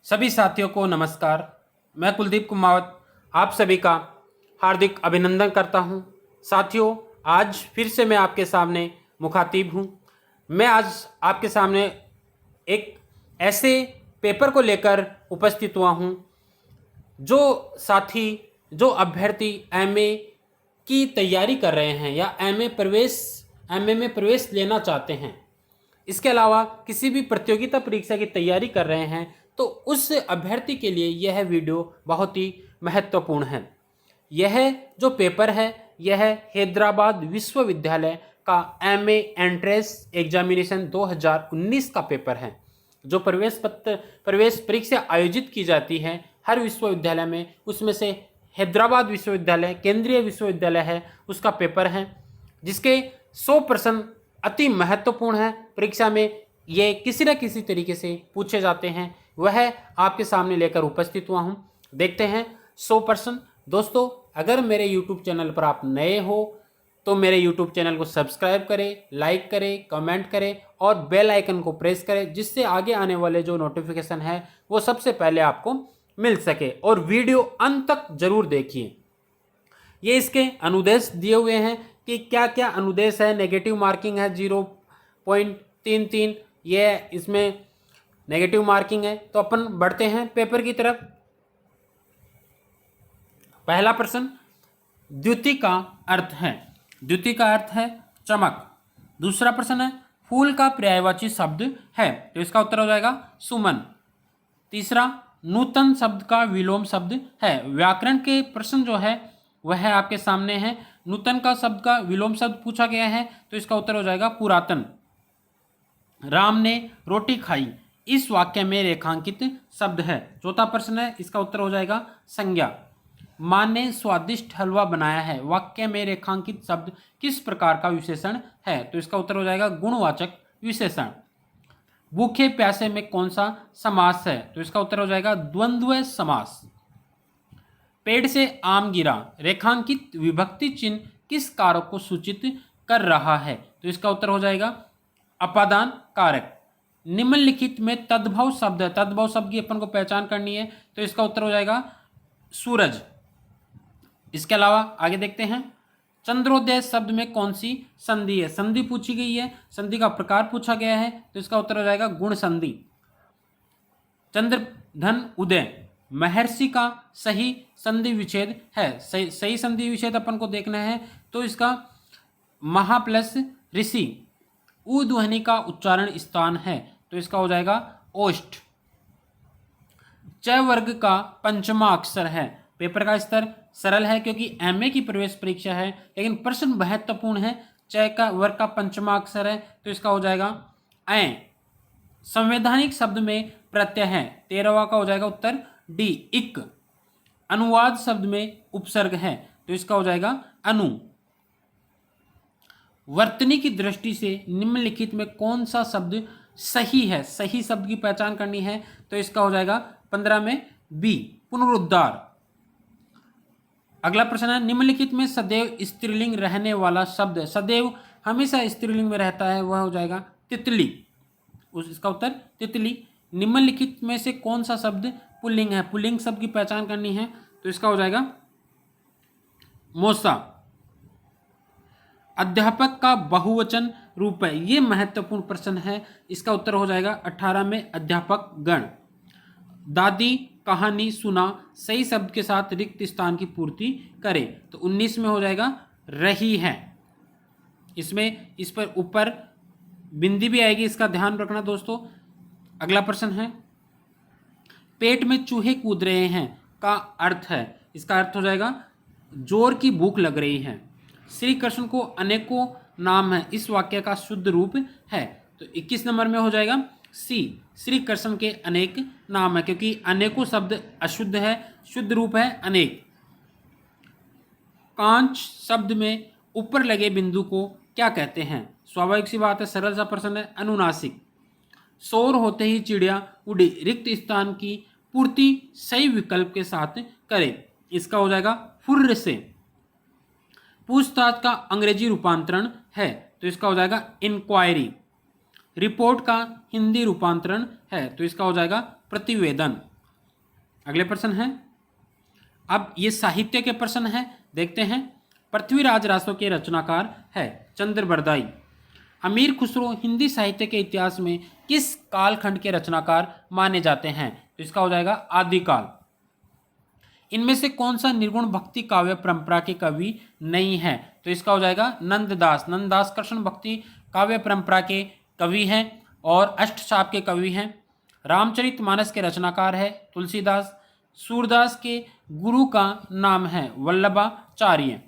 सभी साथियों को नमस्कार। मैं कुलदीप कुमावत आप सभी का हार्दिक अभिनंदन करता हूं। साथियों, आज फिर से मैं आपके सामने मुखातिब हूं। मैं आज आपके सामने एक ऐसे पेपर को लेकर उपस्थित हुआ हूं जो साथी, जो अभ्यर्थी एमए की तैयारी कर रहे हैं या एमए में प्रवेश लेना चाहते हैं, इसके अलावा किसी भी प्रतियोगिता परीक्षा की तैयारी कर रहे हैं, तो उस अभ्यर्थी के लिए यह वीडियो बहुत ही महत्वपूर्ण है। यह जो पेपर है यह हैदराबाद विश्वविद्यालय का एमए एंट्रेंस एग्जामिनेशन 2019 का पेपर है। जो प्रवेश परीक्षा आयोजित की जाती है हर विश्वविद्यालय में, उसमें से हैदराबाद विश्वविद्यालय केंद्रीय विश्वविद्यालय है, उसका पेपर है, जिसके 100 प्रश्न अति महत्वपूर्ण है। परीक्षा में ये किसी न किसी तरीके से पूछे जाते हैं, वह आपके सामने लेकर उपस्थित हुआ हूँ। देखते हैं 100 प्रश्न। दोस्तों, अगर मेरे YouTube चैनल पर आप नए हो तो मेरे YouTube चैनल को सब्सक्राइब करें, लाइक करें, कमेंट करें और बेल आइकन को प्रेस करें, जिससे आगे आने वाले जो नोटिफिकेशन है वो सबसे पहले आपको मिल सके। और वीडियो अंत तक जरूर देखिए। ये इसके अनुदेश दिए हुए हैं कि क्या क्या अनुदेश है। नेगेटिव मार्किंग है 0.33, ये इसमें नेगेटिव मार्किंग है। तो अपन बढ़ते हैं पेपर की तरफ। पहला प्रश्न, द्युति का अर्थ है। द्युति का अर्थ है चमक। दूसरा प्रश्न है, फूल का पर्यायवाची शब्द है, तो इसका उत्तर हो जाएगा सुमन। तीसरा, नूतन शब्द का विलोम शब्द है। व्याकरण के प्रश्न जो है वह आपके सामने है। नूतन का शब्द का विलोम शब्द पूछा गया है, तो इसका उत्तर हो जाएगा पुरातन। राम ने रोटी खाई, इस वाक्य में रेखांकित शब्द है। चौथा प्रश्न है, इसका उत्तर हो जाएगा संज्ञा। मां ने स्वादिष्ट हलवा बनाया है, वाक्य में रेखांकित शब्द किस प्रकार का विशेषण है, तो इसका उत्तर हो जाएगा गुणवाचक विशेषण। भूखे प्यासे में कौन सा समास है, तो इसका उत्तर हो जाएगा द्वंद्व समास। पेड़ से आम गिरा, रेखांकित विभक्ति चिन्ह किस कारक को सूचित कर रहा है, तो इसका उत्तर हो जाएगा अपादान कारक। निम्नलिखित में तद्भव शब्द है, तद्भव शब्द की अपन को पहचान करनी है, तो इसका उत्तर हो जाएगा सूरज। इसके अलावा आगे देखते हैं, चंद्रोदय शब्द में कौन सी संधि है। संधि पूछी गई है, संधि का प्रकार पूछा गया है, तो इसका उत्तर हो जाएगा गुण संधि। चंद्रधन उदय, महर्षि का सही संधि विच्छेद है। सही संधि विच्छेद अपन को देखना है, तो इसका महा प्लस ऋषि। उ ध्वनि का उच्चारण स्थान है, तो इसका हो जाएगा ओष्ठ। च वर्ग का पंचमा अक्षर है। पेपर का स्तर सरल है क्योंकि एमए की प्रवेश परीक्षा है, लेकिन प्रश्न महत्वपूर्ण है। च का वर्ग का पंचमा अक्षर है, तो इसका हो जाएगा ऐ। संवैधानिक शब्द में प्रत्यय है, 13वां का हो जाएगा उत्तर डी इक। अनुवाद शब्द में उपसर्ग है, तो इसका हो जाएगा अनु। वर्तनी की दृष्टि से निम्नलिखित में कौन सा शब्द सही है। सही शब्द की पहचान करनी है, तो इसका हो जाएगा 15 में बी पुनरुद्धार। अगला प्रश्न है, निम्नलिखित में सदैव स्त्रीलिंग रहने वाला शब्द है। सदैव हमेशा स्त्रीलिंग में रहता है, वह हो जाएगा तितली। इसका उत्तर तितली। निम्नलिखित में से कौन सा शब्द पुल्लिंग है। पुल्लिंग शब्द की पहचान करनी है, तो इसका हो जाएगा मौसा। अध्यापक का बहुवचन रूप है, ये महत्वपूर्ण प्रश्न है। इसका उत्तर हो जाएगा 18 में अध्यापक गण। दादी कहानी सुना, सही शब्द के साथ रिक्त स्थान की पूर्ति करे, तो 19 में हो जाएगा रही है। इसमें इस पर ऊपर बिंदी भी आएगी, इसका ध्यान रखना दोस्तों। अगला प्रश्न है, पेट में चूहे कूद रहे हैं का अर्थ है। इसका अर्थ हो जाएगा जोर की भूख लग रही है। श्री कृष्ण को अनेकों नाम है, इस वाक्य का शुद्ध रूप है, तो 21 नंबर में हो जाएगा सी। श्री कृष्ण के अनेक नाम है, क्योंकि अनेकों शब्द अशुद्ध है, शुद्ध रूप है अनेक। कांच शब्द में ऊपर लगे बिंदु को क्या कहते हैं। स्वाभाविक सी बात है, सरल सा प्रश्न है, अनुनासिक। शोर होते ही चिड़िया उड़ी, रिक्त स्थान की पूर्ति सही विकल्प के साथ करें, इसका हो जाएगा फुर्र से। पूछताछ का अंग्रेजी रूपांतरण है, तो इसका हो जाएगा इंक्वायरी। रिपोर्ट का हिंदी रूपांतरण है, तो इसका हो जाएगा प्रतिवेदन। अगले प्रश्न है, अब ये साहित्य के प्रश्न हैं, देखते हैं। पृथ्वीराज रासो के रचनाकार है चंद्र बरदाई। अमीर खुसरो हिंदी साहित्य के इतिहास में किस कालखंड के रचनाकार माने जाते हैं? तो इसका हो जाएगा आदिकाल। इनमें से कौन सा निर्गुण भक्ति काव्य परंपरा के कवि नहीं है? तो इसका हो जाएगा नंददास। नंददास कृष्ण भक्ति काव्य परंपरा के कवि हैं और अष्टचाप के कवि हैं। रामचरितमानस के रचनाकार है तुलसीदास। सूरदास के गुरु का नाम है वल्लभाचार्य।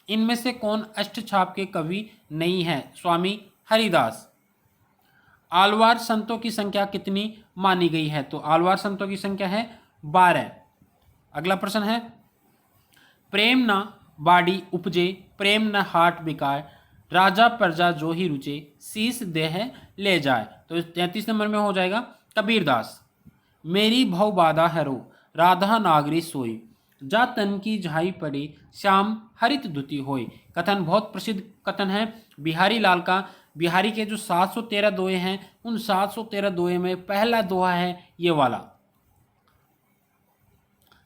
इनमें से कौन अष्टछाप के कवि नहीं है? स्वामी हरिदास। आलवार संतों की संख्या कितनी मानी गई है? तो आलवार संतों की संख्या है 12। अगला प्रश्न है, प्रेम न बाड़ी उपजे प्रेम न हाट बिकाए राजा प्रजा जो ही रुचे शीस देह ले जाए। तो 33 नंबर में हो जाएगा कबीरदास। मेरी भव बाधा हरो राधा नागरी सोई जा तन की झाई पड़े श्याम हरित दुति होई। कथन बहुत प्रसिद्ध कथन है बिहारी लाल का। बिहारी के जो 713 दोहे हैं उन 713 दोहे में पहला दोहा है ये वाला,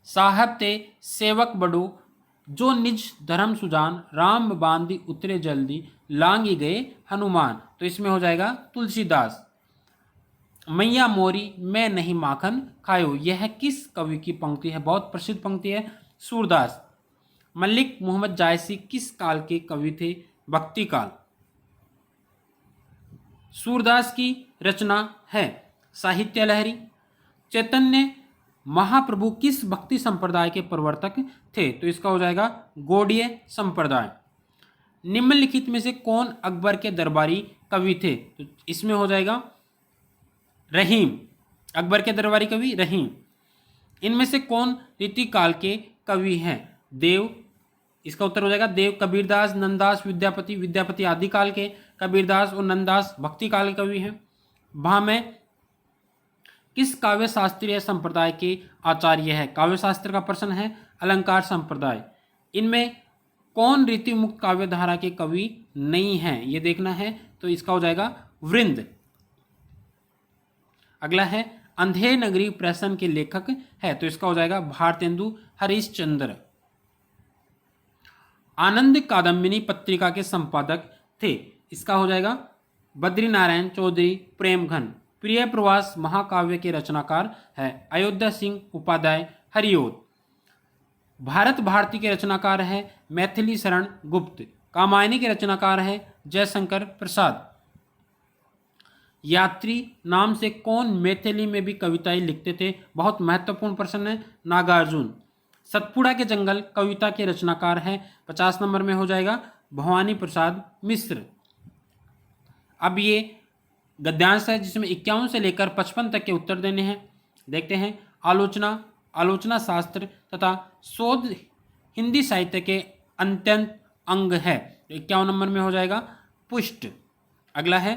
साहब ते सेवक बड़ो जो निज धर्म सुजान राम बांधी उतरे जल्दी लांगी गए हनुमान। तो इसमें हो जाएगा तुलसीदास। मैया मोरी मैं नहीं माखन खायो, यह किस कवि की पंक्ति है? बहुत प्रसिद्ध पंक्ति है, सूरदास। मलिक मोहम्मद जायसी किस काल के कवि थे? भक्ति काल। सूरदास की रचना है साहित्य लहरी। चैतन्य महाप्रभु किस भक्ति संप्रदाय के प्रवर्तक थे? तो इसका हो जाएगा गौड़ीय संप्रदाय। निम्नलिखित में से कौन अकबर के दरबारी कवि थे? तो इसमें हो जाएगा रहीम। अकबर के दरबारी कवि रहीम। इनमें से कौन रीतिकाल के कवि हैं? देव। इसका उत्तर हो जाएगा देव। कबीरदास, नंददास, विद्यापति। विद्यापति आदिकाल के, कबीरदास और नंददास भक्ति काल के कवि हैं। भामह किस काव्य शास्त्रीय संप्रदाय के आचार्य है? काव्य शास्त्र का प्रश्न है, अलंकार संप्रदाय। इनमें कौन रीति मुक्त काव्य धारा के कवि नहीं हैं? ये देखना है। तो इसका हो जाएगा वृंद। अगला है, अंधे नगरी प्रश्न के लेखक है, तो इसका हो जाएगा भारतेंदु हरिश्चंद्र। आनंद कादम्बिनी पत्रिका के संपादक थे, इसका हो जाएगा बद्रीनारायण चौधरी प्रेमघन। प्रिय प्रवास महाकाव्य के रचनाकार है अयोध्या सिंह उपाध्याय हरिओद। भारत भारती के रचनाकार है मैथिली शरण गुप्त। कामायनी के रचनाकार है जयशंकर प्रसाद। यात्री नाम से कौन मैथिली में भी कविताएं लिखते थे? बहुत महत्वपूर्ण प्रश्न है, नागार्जुन। सतपुड़ा के जंगल कविता के रचनाकार है 50 नंबर में हो जाएगा भवानी प्रसाद मिश्र। अब ये गद्यांश है जिसमें 51 से लेकर 55 तक के उत्तर देने हैं। देखते हैं। आलोचना, आलोचना शास्त्र तथा शोध हिंदी साहित्य के अत्यंत अंग है, 51 नंबर में हो जाएगा पुष्ट। अगला है,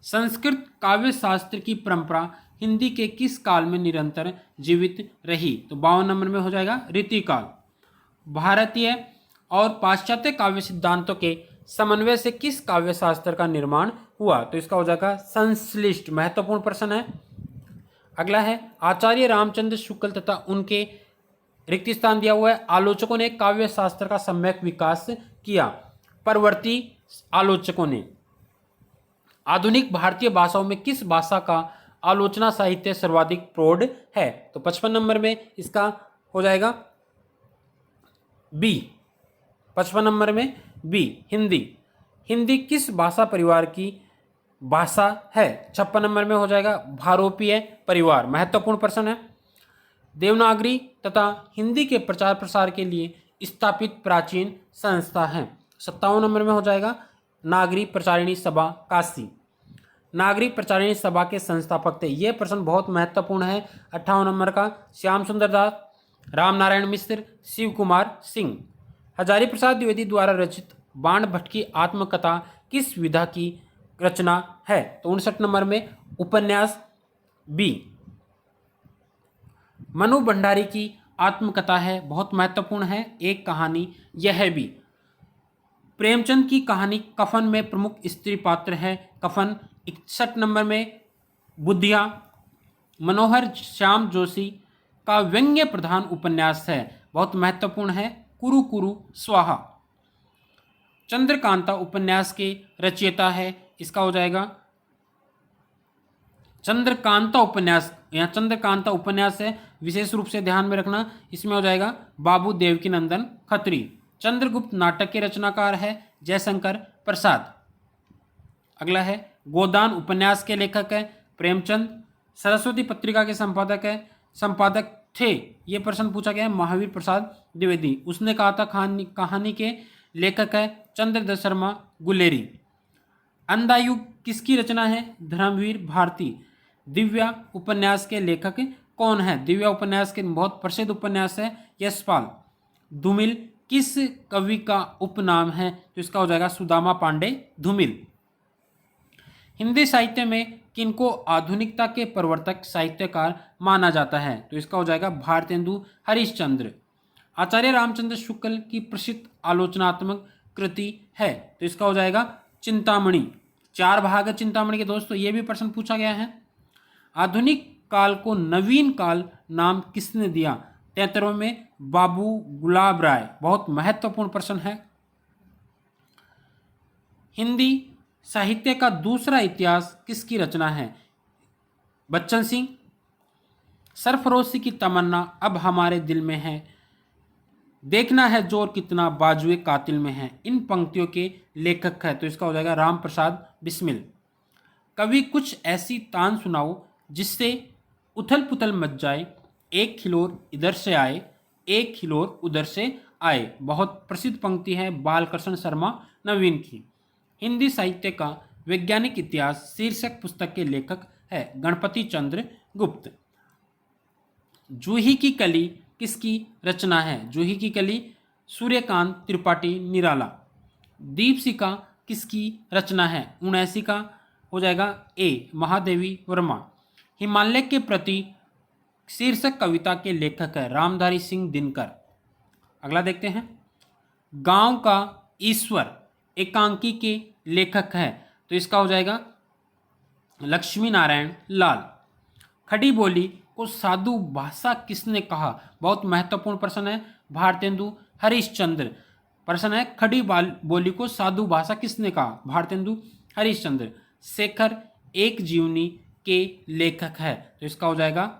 संस्कृत काव्य शास्त्र की परंपरा हिंदी के किस काल में निरंतर जीवित रही? तो 52 नंबर में हो जाएगा रीतिकाल। भारतीय और पाश्चात्य काव्य सिद्धांतों के समन्वय से किस काव्य शास्त्र का निर्माण हुआ? तो इसका हो जाएगा संश्लिष्ट। महत्वपूर्ण प्रश्न है। अगला है, आचार्य रामचंद्र शुक्ल तथा उनके रिक्त स्थान दिया हुआ है। आलोचकों ने काव्य शास्त्र का सम्यक विकास किया। परवर्ती आलोचकों ने। आधुनिक भारतीय भाषाओं में किस भाषा का आलोचना साहित्य सर्वाधिक प्रौढ़ है? तो 55 नंबर में इसका हो जाएगा बी। 55 नंबर में बी, हिंदी। हिंदी किस भाषा परिवार की भाषा है? 56 नंबर में हो जाएगा भारोपीय परिवार। महत्वपूर्ण प्रश्न है। देवनागरी तथा हिंदी के प्रचार प्रसार के लिए स्थापित प्राचीन संस्था है। 57 नंबर में हो जाएगा नागरी प्रचारिणी सभा काशी। नागरी प्रचारिणी सभा के संस्थापक थे। यह प्रश्न बहुत महत्वपूर्ण है। 58 नंबर का श्याम सुंदर दास, राम नारायण मिश्र, शिव कुमार सिंह। हजारी प्रसाद द्विवेदी द्वारा रचित बाण भट्ट की आत्मकथा किस विधा की रचना है? तो 59 नंबर में उपन्यास बी। मनु भंडारी की आत्मकथा है, बहुत महत्वपूर्ण है, एक कहानी यह भी। प्रेमचंद की कहानी कफन में प्रमुख स्त्री पात्र है कफन। 61 नंबर में बुद्धिया। मनोहर श्याम जोशी का व्यंग्य प्रधान उपन्यास है, बहुत महत्वपूर्ण है, कुरु कुरु स्वाहा। चंद्रकांता उपन्यास के रचयिता है, इसका हो जाएगा चंद्रकांता उपन्यास। यहाँ चंद्रकांता उपन्यास है, विशेष रूप से ध्यान में रखना, इसमें हो जाएगा बाबू देवकीनंदन खत्री। चंद्रगुप्त नाटक के रचनाकार है जयशंकर प्रसाद। अगला है गोदान उपन्यास के लेखक है प्रेमचंद। सरस्वती पत्रिका के संपादक थे, ये प्रश्न पूछा गया है, महावीर प्रसाद द्विवेदी। उसने कहा था कहानी के लेखक है चंद्रदत्त शर्मा गुलेरी। अंधायुग किसकी रचना है? धर्मवीर भारती। दिव्या उपन्यास के लेखक कौन है? दिव्या उपन्यास के बहुत प्रसिद्ध उपन्यास है यशपाल। धूमिल किस कवि का उपनाम है? तो इसका हो जाएगा सुदामा पांडे धूमिल। हिंदी साहित्य में किनको आधुनिकता के प्रवर्तक साहित्यकार माना जाता है? तो इसका हो जाएगा भारतेंदु हरिश्चंद्र। आचार्य रामचंद्र शुक्ल की प्रसिद्ध आलोचनात्मक कृति है, तो इसका हो जाएगा चिंतामणि। 4 भाग है चिंतामणि के दोस्तों, ये भी प्रश्न पूछा गया है। आधुनिक काल को नवीन काल नाम किसने दिया? 73 में बाबू गुलाब राय, बहुत महत्वपूर्ण प्रश्न है। हिंदी साहित्य का दूसरा इतिहास किसकी रचना है? बच्चन सिंह। सरफरोशी की तमन्ना अब हमारे दिल में है, देखना है जोर कितना बाजुए कातिल में है, इन पंक्तियों के लेखक है, तो इसका हो जाएगा राम प्रसाद बिस्मिल। कवि कुछ ऐसी तान सुनाओ जिससे उथल पुथल मच जाए, एक खिलोर इधर से आए, एक खिलोर उधर से आए, बहुत प्रसिद्ध पंक्ति है बालकृष्ण शर्मा नवीन की। हिंदी साहित्य का वैज्ञानिक इतिहास शीर्षक पुस्तक के लेखक है गणपति चंद्र गुप्त। जूही की कली किसकी रचना है? जूही की कली सूर्यकांत त्रिपाठी निराला। दीपशिखा किसकी रचना है? 79 का हो जाएगा ए महादेवी वर्मा। हिमालय के प्रति शीर्षक कविता के लेखक है रामधारी सिंह दिनकर। अगला देखते हैं, गांव का ईश्वर एकांकी के लेखक है, तो इसका हो जाएगा लक्ष्मी नारायण लाल। खड़ी बोली को साधु भाषा किसने कहा? बहुत महत्वपूर्ण प्रश्न है, भारतेंदु हरिश्चंद्र। प्रश्न है खड़ी बोली को साधु भाषा किसने कहा? भारतेंदु हरिश्चंद्र। शेखर एक जीवनी के लेखक है, तो इसका हो जाएगा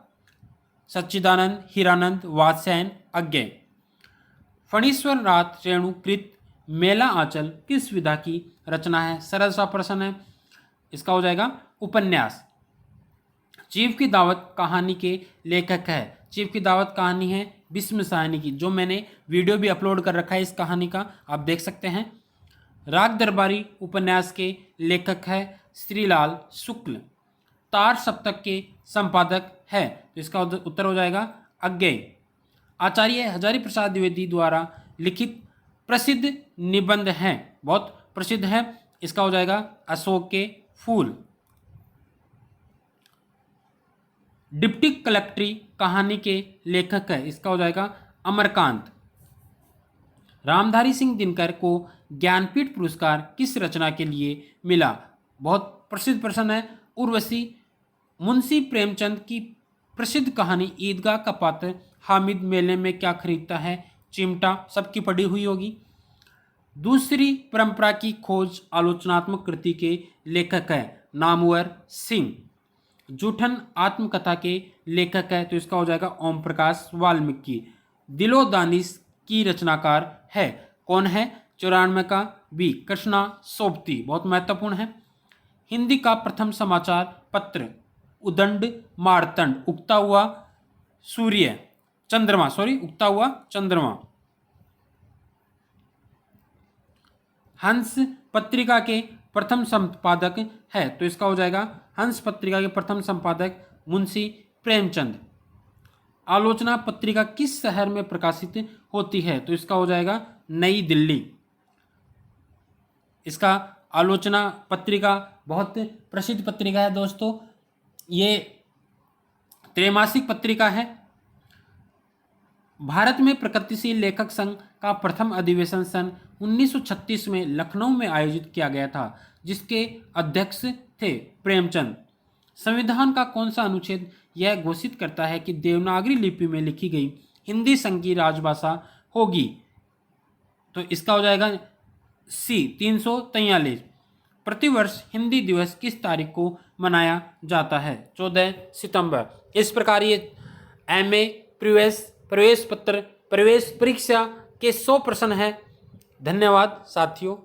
सच्चिदानंद हीरानंद वात्स्यायन अज्ञेय। फणीश्वर नाथ रेणुकृत मेला आंचल किस विधा की रचना है? सरल सा प्रश्न है, इसका हो जाएगा उपन्यास। चीफ की दावत कहानी के लेखक है, चीफ की दावत कहानी है भीष्म साहनी की, जो मैंने वीडियो भी अपलोड कर रखा है इस कहानी का, आप देख सकते हैं। राग दरबारी उपन्यास के लेखक है श्रीलाल शुक्ल। तार सप्तक के संपादक है, तो इसका उत्तर हो जाएगा अज्ञेय। आचार्य हजारी प्रसाद द्विवेदी द्वारा लिखित प्रसिद्ध निबंध हैं, बहुत प्रसिद्ध है, इसका हो जाएगा अशोक के फूल। डिप्टी कलेक्ट्री कहानी के लेखक है, इसका हो जाएगा अमरकांत। रामधारी सिंह दिनकर को ज्ञानपीठ पुरस्कार किस रचना के लिए मिला? बहुत प्रसिद्ध प्रश्न है, उर्वशी। मुंशी प्रेमचंद की प्रसिद्ध कहानी ईदगाह का पात्र हामिद मेले में क्या खरीदता है? चिमटा, सबकी पढ़ी हुई होगी। दूसरी परंपरा की खोज आलोचनात्मक कृति के लेखक है नामवर सिंह। जूठन आत्मकथा के लेखक है, तो इसका हो जाएगा ओम प्रकाश वाल्मीकि। दिलो दानिश की रचनाकार है, कौन है? 94 का बी कृष्णा सोबती, बहुत महत्वपूर्ण है। हिंदी का प्रथम समाचार पत्र उदंड मारतंड उगता हुआ चंद्रमा। हंस पत्रिका के प्रथम संपादक है, तो इसका हो जाएगा हंस पत्रिका के प्रथम संपादक मुंशी प्रेमचंद। आलोचना पत्रिका किस शहर में प्रकाशित होती है? तो इसका हो जाएगा नई दिल्ली। इसका आलोचना पत्रिका बहुत प्रसिद्ध पत्रिका है दोस्तों, ये त्रैमासिक पत्रिका है। भारत में प्रगतिशील लेखक संघ का प्रथम अधिवेशन सन 1936 में लखनऊ में आयोजित किया गया था, जिसके अध्यक्ष थे प्रेमचंद। संविधान का कौन सा अनुच्छेद यह घोषित करता है कि देवनागरी लिपि में लिखी गई हिंदी संघ की राजभाषा होगी? तो इसका हो जाएगा सी 343। प्रतिवर्ष हिंदी दिवस किस तारीख को मनाया जाता है? 14 सितंबर। इस प्रकार ये एमए प्रवेश पत्र प्रवेश परीक्षा के 100 प्रश्न है। धन्यवाद साथियों।